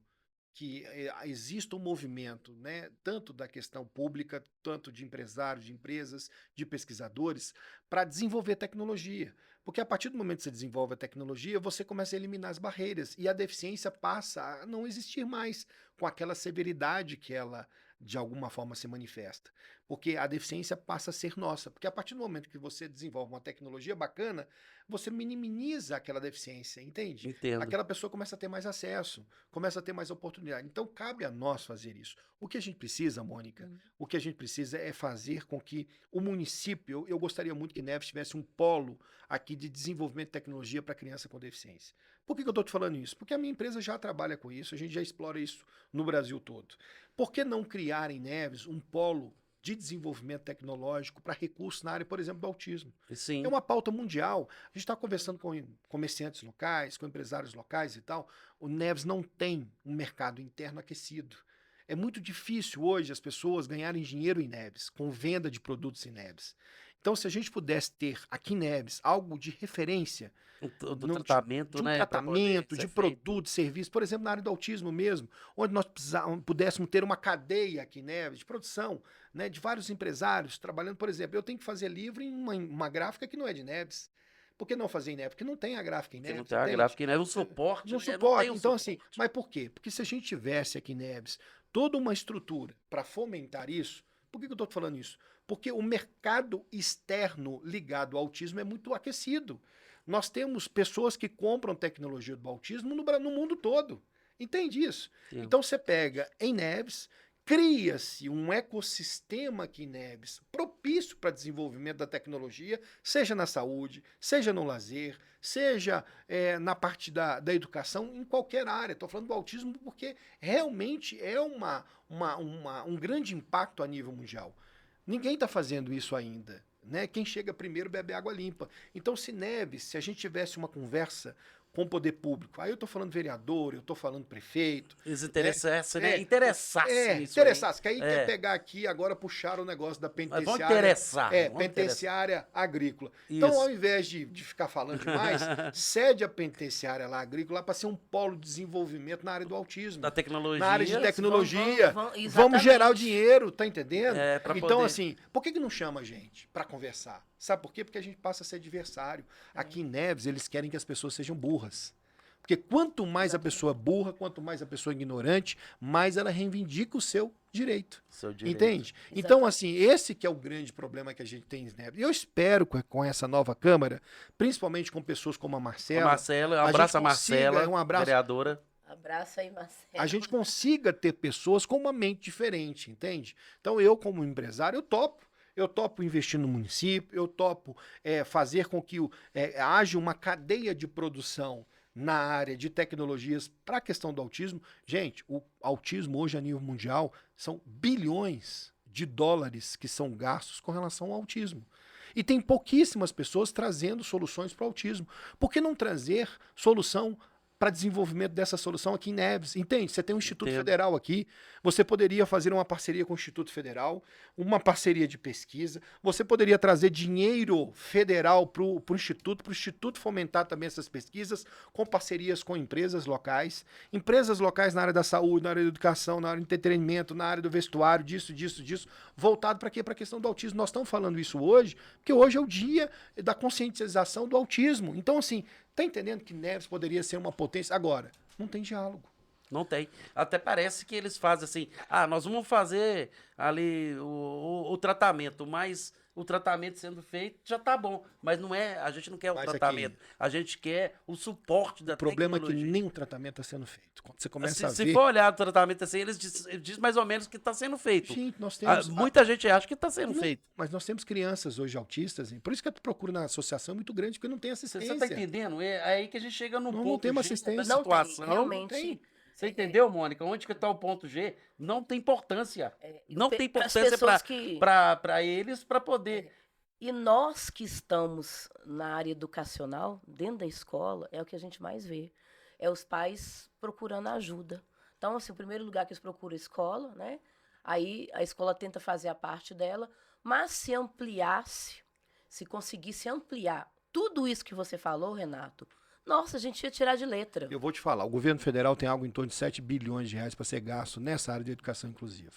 C: que exista um movimento, né, tanto da questão pública, tanto de empresários, de empresas, de pesquisadores, para desenvolver tecnologia. Porque a partir do momento que você desenvolve a tecnologia, você começa a eliminar as barreiras e a deficiência passa a não existir mais com aquela severidade que ela, de alguma forma, se manifesta. Porque a deficiência passa a ser nossa. Porque a partir do momento que você desenvolve uma tecnologia bacana, você minimiza aquela deficiência, entende?
A: Entendo.
C: Aquela pessoa começa a ter mais acesso, começa a ter mais oportunidade. Então, cabe a nós fazer isso. O que a gente precisa, Mônica, o que a gente precisa é fazer com que o município, eu gostaria muito que Neves tivesse um polo aqui de desenvolvimento de tecnologia para criança com deficiência. Por que eu estou te falando isso? Porque a minha empresa já trabalha com isso, a gente já explora isso no Brasil todo. Por que não criar em Neves um polo de desenvolvimento tecnológico para recursos na área, por exemplo, do autismo?
A: Sim.
C: É uma pauta mundial. A gente está conversando com comerciantes locais, com empresários locais e tal. O Neves não tem um mercado interno aquecido. É muito difícil hoje as pessoas ganharem dinheiro em Neves, com venda de produtos em Neves. Então, se a gente pudesse ter aqui em Neves algo de referência,
A: Do tratamento,
C: de um
A: né?
C: tratamento, de produto, de serviço, por exemplo, na área do autismo mesmo, onde nós pudéssemos ter uma cadeia aqui em Neves de produção, né, de vários empresários trabalhando, por exemplo, eu tenho que fazer livro em uma gráfica que não é de Neves. Por que não fazer em Neves? Porque não tem a gráfica em
A: Porque não
C: Neves,
A: tem a
C: entende?
A: gráfica, né? O suporte,
C: No
A: né? Não
C: suporte.
A: tem o
C: Então, assim,
A: suporte.
C: mas por quê? Porque se a gente tivesse aqui em Neves toda uma estrutura para fomentar isso, por que eu estou falando isso? Porque o mercado externo ligado ao autismo é muito aquecido. Nós temos pessoas que compram tecnologia do autismo no mundo todo. Entende isso?
A: Sim.
C: Então você pega em Neves, cria-se um ecossistema aqui em Neves propício para desenvolvimento da tecnologia, seja na saúde, seja no lazer, seja na parte da educação, em qualquer área. Estou falando do autismo porque realmente é um grande impacto a nível mundial. Ninguém está fazendo isso ainda. Né? Quem chega primeiro bebe água limpa. Então, se a gente tivesse uma conversa com o poder público, aí eu estou falando vereador, eu estou falando prefeito.
A: Eles interessassem, né? Interessassem nisso
C: Interessasse, que aí
A: aí.
C: quer pegar aqui, agora puxar o negócio da
A: Mas
C: penitenciária.
A: vamos interessar. Vamos
C: Penitenciária agrícola.
A: Isso.
C: Então, ao invés de ficar falando demais, cede a penitenciária lá agrícola para ser um polo de desenvolvimento na área do autismo.
A: Da tecnologia.
C: Na área de tecnologia.
B: Vamos
C: Vamos gerar o dinheiro, tá entendendo?
A: Pra
C: Então,
A: poder-
C: assim, por que não chama a gente para conversar? Sabe por quê? Porque a gente passa a ser adversário. Aqui em Neves, eles querem que as pessoas sejam burras. Porque quanto mais a pessoa burra, quanto mais a pessoa ignorante, mais ela reivindica o seu direito.
A: Seu direito.
C: Entende? Então, assim, esse que é o grande problema que a gente tem em Neves. Eu espero com essa nova Câmara, principalmente com pessoas como a
A: A
C: Marcela,
A: Marcela, um
C: a
A: abraço
C: gente
A: a Marcela,
C: consiga, um abraço-
A: vereadora.
B: Abraço aí, Marcelo.
C: a gente consiga ter pessoas com uma mente diferente, entende? Então, eu, como empresário, eu topo investir no município, eu topo fazer com que haja uma cadeia de produção na área de tecnologias para a questão do autismo. Gente, o autismo hoje a nível mundial são bilhões de dólares que são gastos com relação ao autismo. E tem pouquíssimas pessoas trazendo soluções para o autismo. Por que não trazer solução para desenvolvimento dessa solução aqui em Neves? Entende? Você tem um Instituto
A: Entendo.
C: Federal aqui, você poderia fazer uma parceria com o Instituto Federal, uma parceria de pesquisa, você poderia trazer dinheiro federal para o Instituto fomentar também essas pesquisas, com parcerias com empresas locais na área da saúde, na área da educação, na área do entretenimento, na área do vestuário, disso, voltado para quê? Para a questão do autismo. Nós estamos falando isso hoje, porque hoje é o dia da conscientização do autismo. Então, assim, tá entendendo que Neves poderia ser uma potência? Agora, não tem diálogo.
A: Não tem. Até parece que eles fazem assim, nós vamos fazer ali o tratamento, mas o tratamento sendo feito já tá bom. Mas não é, a gente não quer o
C: Mas
A: tratamento, a gente quer o suporte da
C: O problema é que
A: tecnologia.
C: nem o tratamento está sendo feito. Quando você começa a
A: Se
C: ver...
A: for olhar o tratamento assim, eles dizem mais ou menos que está sendo feito.
C: Gente, nós temos...
A: Muita gente acha que está sendo
C: Não,
A: feito.
C: mas nós temos crianças hoje autistas, hein? Por isso que eu procuro na associação muito grande, porque não tem
A: Você
C: assistência.
A: está entendendo? É aí que a gente chega no
C: Não
A: ponto
C: temos
A: G
C: assistência.
A: da
B: Não tem,
A: situação.
B: realmente.
C: tem.
A: Você entendeu, Mônica? Onde que está o ponto G? Não tem importância. Não tem
B: Pras
A: importância
B: pessoas que-
A: para eles para poder.
B: E nós que estamos na área educacional, dentro da escola, é o que a gente mais vê. É os pais procurando ajuda. Então, assim, o primeiro lugar que eles procuram é a escola, né? Aí a escola tenta fazer a parte dela, mas se ampliasse, se conseguisse ampliar tudo isso que você falou, Renato, nossa, a gente ia tirar de letra.
C: Eu vou te falar, o governo federal tem algo em torno de 7 bilhões de reais para ser gasto nessa área de educação inclusiva.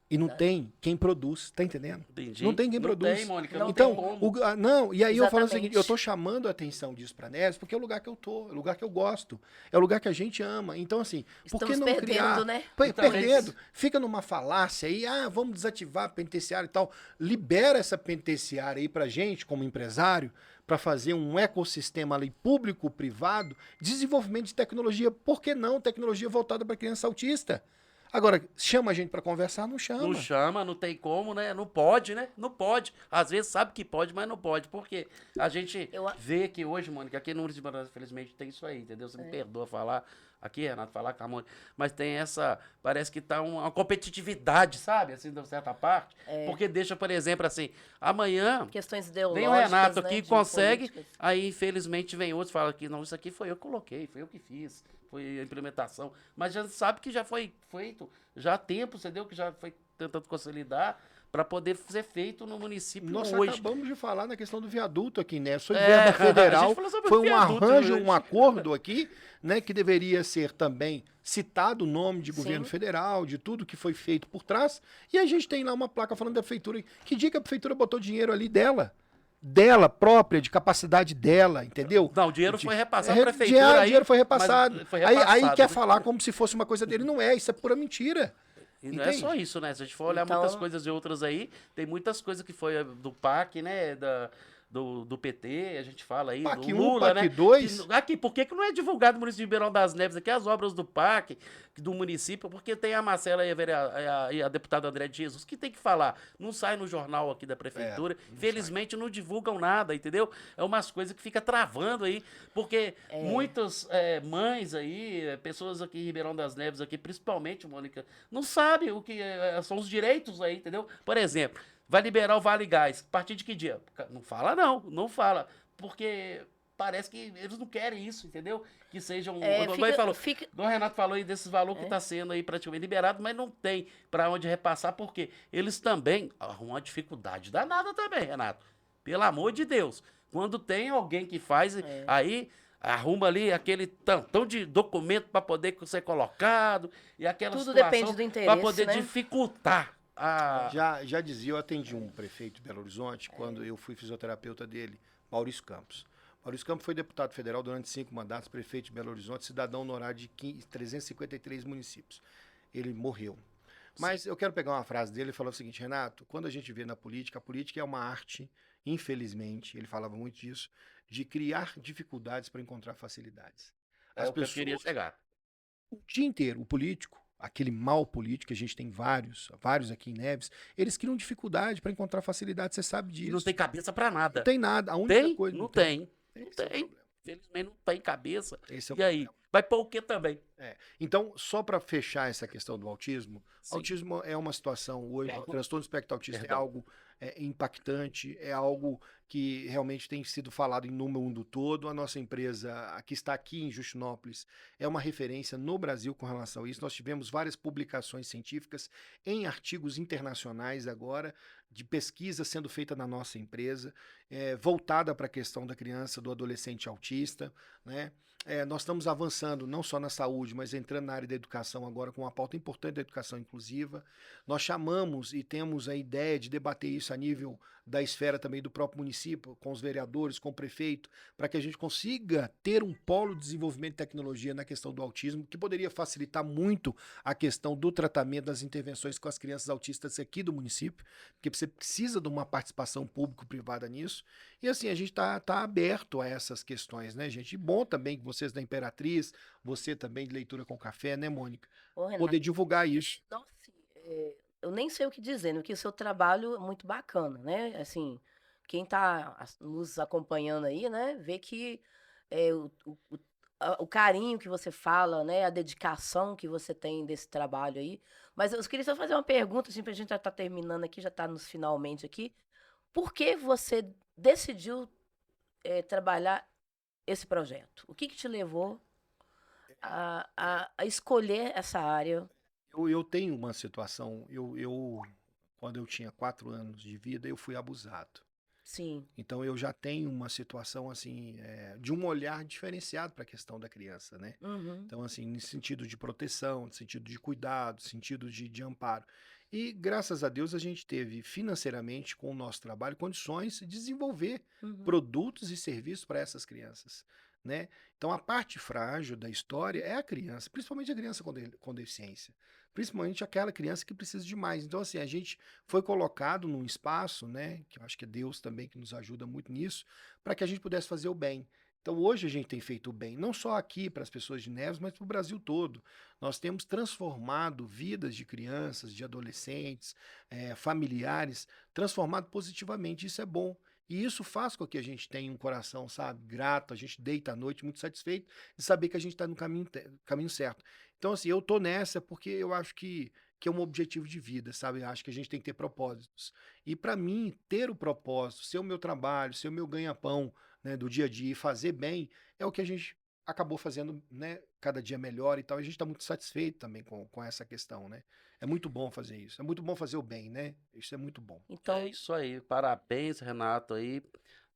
C: E não tem quem produz, tá entendendo?
A: Entendi.
C: Não tem quem
A: Não
C: produz.
A: tem, Mônica,
B: Não
A: não
C: Então,
A: tem como.
C: não, e aí eu falo o
B: Exatamente.
C: seguinte, eu tô chamando a atenção disso para Neves, porque é o lugar que eu tô, é o lugar que eu gosto, é o lugar que a gente ama. Então, assim, por que
B: Estamos
C: não
B: perdendo,
C: criar?
B: né?
A: Então,
C: Perdendo. Fica numa falácia aí, vamos desativar a penitenciária e tal. Libera essa penitenciária aí pra gente, como empresário, para fazer um ecossistema ali público-privado, desenvolvimento de tecnologia. Por que não tecnologia voltada para criança autista? Agora, chama a gente para conversar? Não chama.
A: Não chama, não tem como, né? Não pode, né? Não pode. Às vezes sabe que pode, mas não pode. Porque a gente vê que hoje, Mônica, aqui no Núcleo de Banana, infelizmente, tem isso aí, entendeu? Você me perdoa falar aqui, Renato, falar com a Mônica. Mas tem essa, parece que tá uma competitividade, sabe? Assim, de certa parte. Porque deixa, por exemplo, assim, amanhã
B: Questões ideológicas,
A: vem o Renato
B: né,
A: aqui,
B: de
A: consegue,
B: políticas.
A: aí infelizmente vem outro e fala que não, isso aqui foi eu que coloquei, foi eu que fiz, foi a implementação. Mas já sabe que já foi feito, já há tempo, entendeu? Que já foi tentando consolidar, para poder ser feito no município
C: Nós
A: hoje.
C: acabamos de falar na questão do viaduto aqui, né? Foi
A: É,
C: verba
A: a
C: federal,
A: gente falou sobre
C: foi
A: o
C: um
A: viaduto
C: arranjo,
A: hoje.
C: um acordo aqui, né? Que deveria ser também citado o nome de governo
B: Sim.
C: federal, de tudo que foi feito por trás. E a gente tem lá uma placa falando da prefeitura. Que dia que a prefeitura botou dinheiro ali dela própria, de capacidade dela, entendeu?
A: Não, o dinheiro foi repassado à prefeitura aí,
C: Dinheiro foi
A: mas
C: repassado.
A: foi
C: Aí
A: repassado,
C: quer
A: né?
C: falar como se fosse uma coisa dele. Não é, isso é pura mentira.
A: E não é só
C: Entende?
A: isso, né? Se a gente for olhar
B: Então-
A: muitas coisas de outras aí, tem muitas coisas que foi do PAC, né? Do PT, a gente fala aí,
C: PAC
A: do
C: 1,
A: Lula,
C: PAC
A: né?
C: 2.
A: Aqui, por que que não é divulgado no município de Ribeirão das Neves aqui as obras do PAC, do município? Porque tem a Marcela e a deputada André de Jesus que tem que falar. Não sai no jornal aqui da prefeitura.
C: não
A: Felizmente não divulgam nada, entendeu? É umas coisas que fica travando aí, porque muitas mães aí, pessoas aqui em Ribeirão das Neves, aqui, principalmente, Mônica, não sabem o que são os direitos aí, entendeu? Por exemplo, vai liberar o Vale Gás. A partir de que dia? Não fala, não fala. Porque parece que eles não querem isso, entendeu? Que sejam. Igual ele falou, igual o Renato falou aí desses valores que está sendo aí praticamente liberado, mas não tem para onde repassar, porque eles também arrumam uma dificuldade danada também, Renato. Pelo amor de Deus. Quando tem alguém que faz, aí arruma ali aquele tantão de documento para poder ser colocado e aquela
B: Tudo
A: situação
B: depende do
A: para
B: interesse,
A: poder
B: né?
A: dificultar
C: Já dizia, eu atendi um prefeito de Belo Horizonte quando eu fui fisioterapeuta dele, Maurício Campos. Maurício Campos foi deputado federal durante 5 mandatos, prefeito de Belo Horizonte, cidadão honorário de 353 municípios. Ele morreu. Mas eu quero pegar uma frase dele, ele falou o seguinte: Renato, quando a gente vê na política, a política é uma arte, infelizmente, ele falava muito disso, de criar dificuldades para encontrar facilidades.
A: É o que eu queria chegar.
C: O dia inteiro, o político, aquele mal político, que a gente tem vários aqui em Neves, eles criam dificuldade para encontrar facilidade, você sabe disso.
A: E não tem cabeça para nada.
C: Não tem nada. A única
A: Tem?
C: coisa.
A: Não tem. Não
C: Esse é o
A: tem.
C: problema.
A: Felizmente não tem cabeça.
C: Esse é o
A: E aí?
C: problema.
A: Vai pôr o quê também?
C: Então, só para fechar essa questão do autismo,
A: Sim.
C: autismo é uma situação hoje, o transtorno do espectro autista é
A: Perdão.
C: algo impactante, é algo que realmente tem sido falado em no mundo todo. A nossa empresa, que está aqui em Justinópolis, é uma referência no Brasil com relação a isso. Nós tivemos várias publicações científicas em artigos internacionais agora, de pesquisa sendo feita na nossa empresa, voltada para a questão da criança, do adolescente autista, né? Nós estamos avançando não só na saúde, mas entrando na área da educação agora com uma pauta importante da educação inclusiva. Nós chamamos e temos a ideia de debater isso a nível da esfera também do próprio município, com os vereadores, com o prefeito, para que a gente consiga ter um polo de desenvolvimento de tecnologia na questão do autismo, que poderia facilitar muito a questão do tratamento das intervenções com as crianças autistas aqui do município, porque você precisa de uma participação público-privada nisso. E assim, a gente tá aberto a essas questões, né, gente? E bom também que vocês da Imperatriz, você também de Leitura com Café, né, Mônica?
B: Ô, Renato,
C: Poder divulgar isso.
B: nossa, eu nem sei o que dizer, porque o seu trabalho é muito bacana, né? Assim, quem está nos acompanhando aí, né, vê que o carinho que você fala, né, a dedicação que você tem desse trabalho aí. Mas eu queria só fazer uma pergunta, assim, para a gente já estar terminando aqui, já está nos finalmente aqui. Por que você decidiu trabalhar esse projeto? O que te levou a escolher essa área?
C: Eu tenho uma situação, quando eu tinha 4 anos de vida, eu fui abusado.
B: Sim.
C: Então eu já tenho uma situação assim, de um olhar diferenciado para a questão da criança, né?
B: Uhum.
C: Então assim, nesse sentido de proteção, no sentido de cuidado, sentido de amparo. E graças a Deus a gente teve financeiramente com o nosso trabalho condições de desenvolver produtos e serviços para essas crianças, né? Então a parte frágil da história é a criança, principalmente a criança com deficiência, principalmente aquela criança que precisa de mais. Então assim, a gente foi colocado num espaço, né, que eu acho que é Deus também que nos ajuda muito nisso, para que a gente pudesse fazer o bem. Então hoje a gente tem feito o bem, não só aqui para as pessoas de Neves, mas para o Brasil todo. Nós temos transformado vidas de crianças, de adolescentes, familiares, transformado positivamente. Isso é bom. E isso faz com que a gente tenha um coração, sabe, grato, a gente deita à noite muito satisfeito de saber que a gente está no caminho certo. Então, assim, eu tô nessa porque eu acho que é um objetivo de vida, sabe? Eu acho que a gente tem que ter propósitos. E para mim, ter o propósito, ser o meu trabalho, ser o meu ganha-pão, né, do dia a dia e fazer bem, é o que a gente acabou fazendo, né, cada dia melhor e tal. A gente está muito satisfeito também com essa questão, né? É muito bom fazer isso. É muito bom fazer o bem, né? Isso é muito bom.
B: Então,
A: É isso aí. Parabéns, Renato, aí,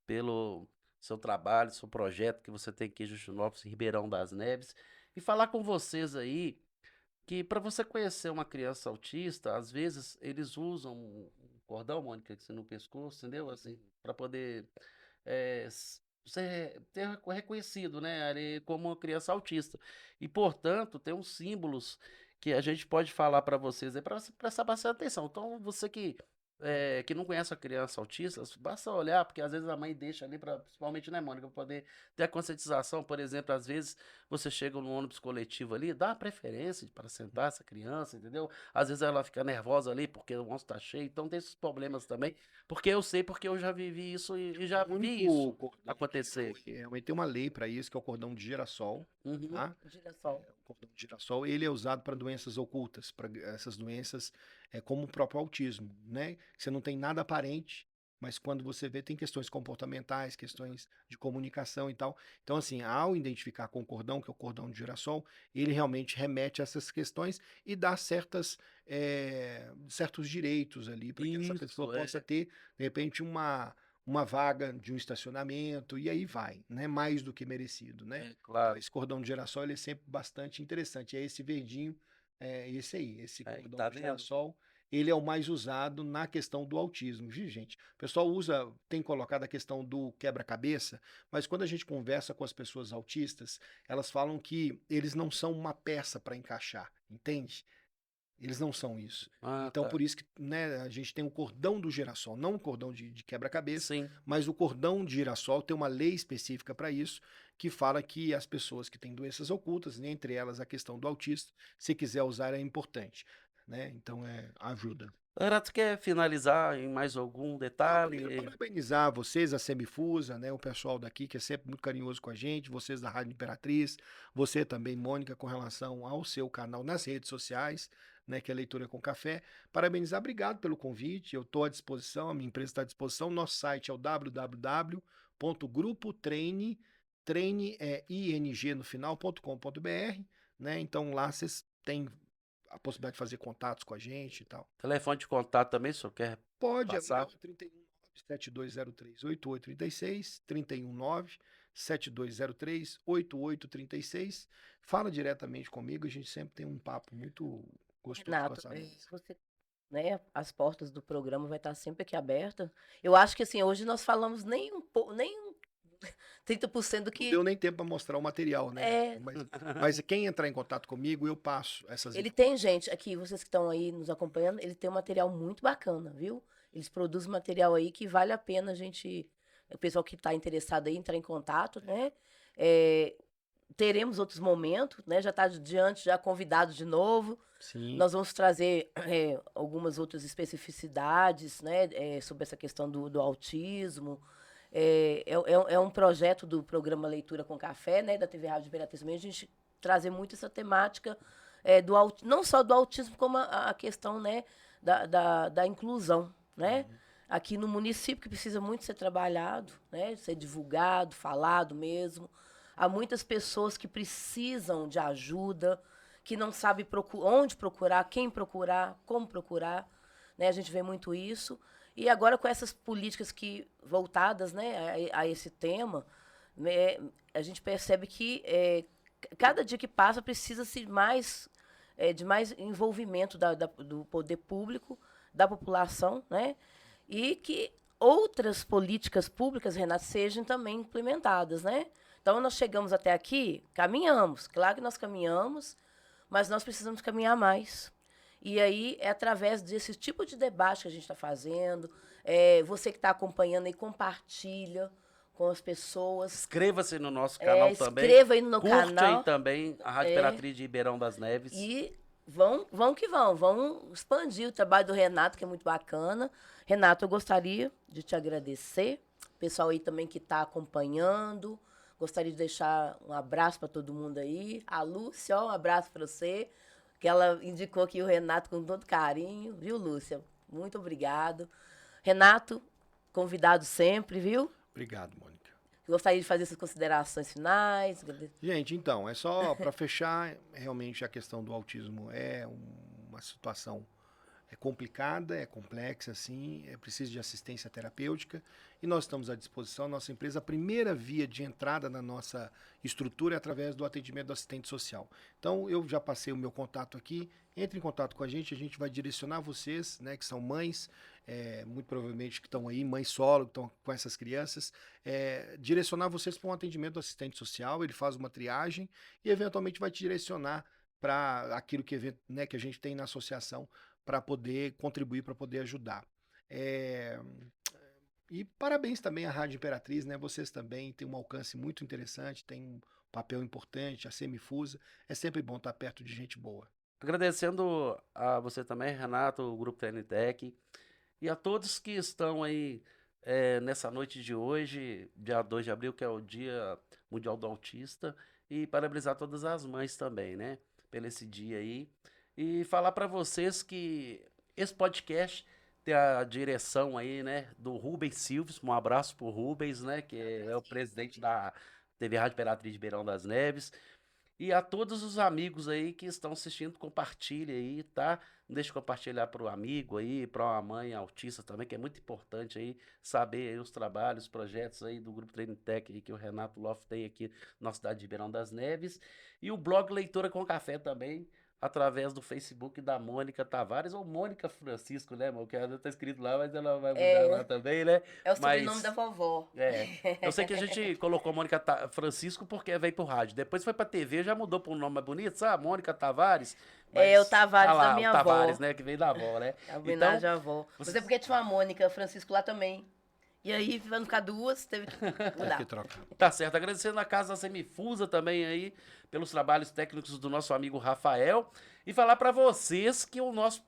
A: pelo seu trabalho, seu projeto que você tem aqui em Justinópolis, em Ribeirão das Neves. E falar com vocês aí que para você conhecer uma criança autista, às vezes eles usam um cordão, Mônica, que você no pescoço, entendeu? Assim, para poder ser reconhecido, né, ali como uma criança autista. E, portanto, tem uns símbolos que a gente pode falar para vocês aí para prestar bastante atenção. Então, você que não conhece a criança autista, basta olhar, porque às vezes a mãe deixa ali, principalmente, né, Mônica, para poder ter a conscientização. Por exemplo, às vezes você chega no ônibus coletivo ali, dá a preferência para sentar essa criança, entendeu? Às vezes ela fica nervosa ali porque o ônibus tá cheio, então tem esses problemas também. Porque eu sei, porque eu já vivi isso e já
C: O
A: vi
C: único
A: isso
C: cordão que
A: acontecer.
C: foi, realmente tem uma lei para isso, que é o cordão de girassol,
A: Uhum.
C: tá?
B: girassol.
C: O cordão de girassol, ele é usado para doenças ocultas, para essas doenças como o próprio autismo, né? Você não tem nada aparente, mas quando você vê, tem questões comportamentais, questões de comunicação e tal. Então, assim, ao identificar com o cordão, que é o cordão de girassol, ele realmente remete a essas questões e dá certos direitos ali para que essa pessoa
A: Isso,
C: possa ter, de repente, uma vaga de um estacionamento, e aí vai, né? Mais do que merecido, né? Então,
A: claro.
C: esse cordão de girassol ele é sempre bastante interessante. É esse verdinho, esse aí, esse cordão
A: Tá
C: de
A: vendo?
C: girassol, ele é o mais usado na questão do autismo, viu, gente? O pessoal tem colocado a questão do quebra-cabeça, mas quando a gente conversa com as pessoas autistas, elas falam que eles não são uma peça para encaixar, entende? Eles não são isso.
A: Ah,
C: Então,
A: tá.
C: por isso que, né, a gente tem o cordão do girassol, não o cordão de quebra-cabeça,
A: Sim.
C: mas o cordão de girassol tem uma lei específica para isso, que fala que as pessoas que têm doenças ocultas, né, entre elas a questão do autista, se quiser usar é importante, né? Então, ajuda.
A: Renato, quer finalizar em mais algum
C: Não, primeiro
A: detalhe?
C: parabenizar vocês, a Semifusa, né, o pessoal daqui que é sempre muito carinhoso com a gente, vocês da Rádio Imperatriz, você também, Mônica, com relação ao seu canal nas redes sociais, né, que é Leitura com Café. Parabenizar, obrigado pelo convite, eu estou à disposição, a minha empresa está à disposição, nosso site é o www.grupotreine, treine é ing no final.com.br, né, então lá vocês têm a possibilidade de fazer contatos com a gente e tal.
A: Telefone de contato também, se o senhor quer
C: Pode, é o meu
A: passar?
C: 319-7203-8836, 319-7203-8836. Fala diretamente comigo, a gente sempre tem um papo muito gostoso com
B: Renato,
C: essa mesa.
B: você, né, as portas do programa vai estar sempre aqui aberta. Eu acho que assim, hoje nós falamos nem 30% do
C: Não
B: que
C: deu nem tempo para mostrar o material, né?
B: é.
C: Mas quem entrar em contato comigo, eu passo essas
B: Ele
C: informações.
B: tem gente aqui, vocês que estão aí nos acompanhando, ele tem um material muito bacana, viu? Eles produzem material aí que vale a pena a gente, o pessoal que está interessado aí entrar em contato, né? É, teremos outros momentos, né? Já está diante, já convidado de novo.
C: Sim,
B: Nós vamos trazer algumas outras especificidades, né? Sobre essa questão do autismo. É um projeto do programa Leitura com Café, né? Da TV Rádio Imperatriz também, a gente trazer muito essa temática não só do autismo, como a questão, né, da inclusão, né? Aqui no município, que precisa muito ser trabalhado, né? Ser divulgado, falado mesmo. Há muitas pessoas que precisam de ajuda, que não sabem onde procurar, quem procurar, como procurar. Né? A gente vê muito isso. E agora com essas políticas que voltadas, né, a esse tema, né, a gente percebe que cada dia que passa precisa-se de mais envolvimento do poder público, da população, né? E que outras políticas públicas, Renato, sejam também implementadas, né? Então, nós chegamos até aqui, caminhamos. Claro que nós caminhamos, mas nós precisamos caminhar mais. E aí é através desse tipo de debate que a gente está fazendo. Você que está acompanhando aí, compartilha com as pessoas.
A: Inscreva-se no nosso canal também.
B: Escreva aí no meu
A: Curte aí
B: canal.
A: também a Rádio Imperatriz de Ribeirão das Neves.
B: E vão que vão expandir o trabalho do Renato, que é muito bacana. Renato, eu gostaria de te agradecer. Pessoal aí também que está acompanhando. Gostaria de deixar um abraço para todo mundo aí. A Lúcia, ó, um abraço para você, que ela indicou aqui o Renato com todo carinho. Viu, Lúcia? Muito obrigado. Renato, convidado sempre, viu?
C: obrigado, Mônica.
B: Gostaria de fazer essas considerações finais.
C: Gente, então, é só para fechar, realmente a questão do autismo é uma uma situação complicada, é complexa, assim, é preciso de assistência terapêutica e nós estamos à disposição. Nossa empresa, a primeira via de entrada na nossa estrutura é através do atendimento do assistente social. Então, eu já passei o meu contato aqui, entre em contato com a gente vai direcionar vocês, né, que são mães, muito provavelmente que estão aí, mães solo, que estão com essas crianças, direcionar vocês para um atendimento do assistente social, ele faz uma triagem e eventualmente vai te direcionar para aquilo que, né, que a gente tem na associação para poder contribuir, para poder ajudar. E parabéns também à Rádio Imperatriz, né? Vocês também têm um alcance muito interessante, têm um papel importante, a Semifusa. É sempre bom estar perto de gente boa.
A: Agradecendo a você também, Renato, o Grupo TNTech, e a todos que estão aí nessa noite de hoje, dia 2 de abril, que é o Dia Mundial do Autista, e parabenizar todas as mães também, né? Pelo esse dia aí. E falar para vocês que esse podcast tem a direção aí, né, do Rubens Silves. Um abraço pro Rubens, né, que é o presidente da TV Rádio Imperatriz de Beirão das Neves. E a todos os amigos aí que estão assistindo, compartilhe aí, tá? Não deixe de compartilhar para o amigo aí, para uma mãe autista também, que é muito importante aí saber aí os trabalhos, os projetos aí do Grupo Training Tech aí, que o Renato Loft tem aqui na cidade de Ribeirão das Neves. E o blog Leitura com Café também, através do Facebook da Mônica Tavares, ou Mônica Francisco, né, irmão? Que ela tá escrito lá, mas ela vai mudar lá também, né?
B: É o sobrenome
A: Mas
B: da vovó.
A: eu sei que a gente colocou Mônica Francisco porque veio pro rádio. Depois foi pra TV, já mudou pra um nome mais bonito, sabe? Mônica Tavares.
B: É o
A: Mas
B: Tavares da
A: lá,
B: minha
A: o Tavares,
B: avó.
A: né? Que veio da avó, né?
B: É a
A: Então,
B: homenagem à avó. Mas é porque tinha uma Mônica Francisco lá também. E aí, pra não ficar duas, teve que
C: Tem
B: mudar.
C: que trocar.
A: tá certo. Agradecendo a Casa Semifusa também aí, pelos trabalhos técnicos do nosso amigo Rafael. E falar pra vocês que o nosso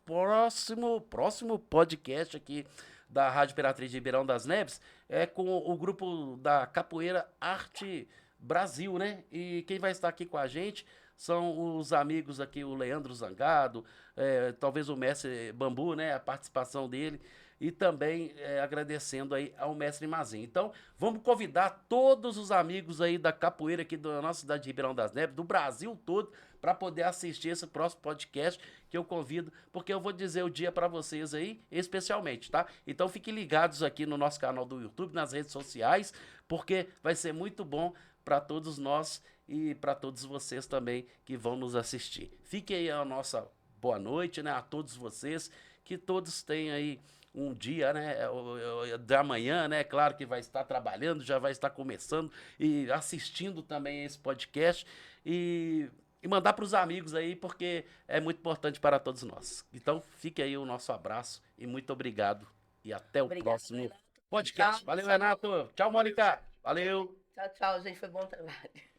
A: próximo podcast aqui da Rádio Imperatriz de Ribeirão das Neves é com o grupo da Capoeira Arte Brasil, né? E quem vai estar aqui com a gente são os amigos aqui, o Leandro Zangado, talvez o mestre Bambu, né? A participação dele. E também agradecendo aí ao mestre Mazinho. Então, vamos convidar todos os amigos aí da capoeira aqui da nossa cidade de Ribeirão das Neves, do Brasil todo, para poder assistir esse próximo podcast que eu convido, porque eu vou dizer o dia para vocês aí, especialmente, tá? Então, fiquem ligados aqui no nosso canal do YouTube, nas redes sociais, porque vai ser muito bom para todos nós e para todos vocês também que vão nos assistir. Fique aí a nossa boa noite, né? A todos vocês, que todos tenham aí um dia, né, da manhã, né, claro que vai estar trabalhando, já vai estar começando e assistindo também esse podcast e mandar para os amigos aí, porque é muito importante para todos nós. Então, fique aí o nosso abraço e muito obrigado e até o próximo
B: Renato.
A: podcast.
B: Tchau.
A: Valeu, Renato. Tchau, Mônica. Valeu.
B: Tchau, tchau, gente. Foi bom trabalho.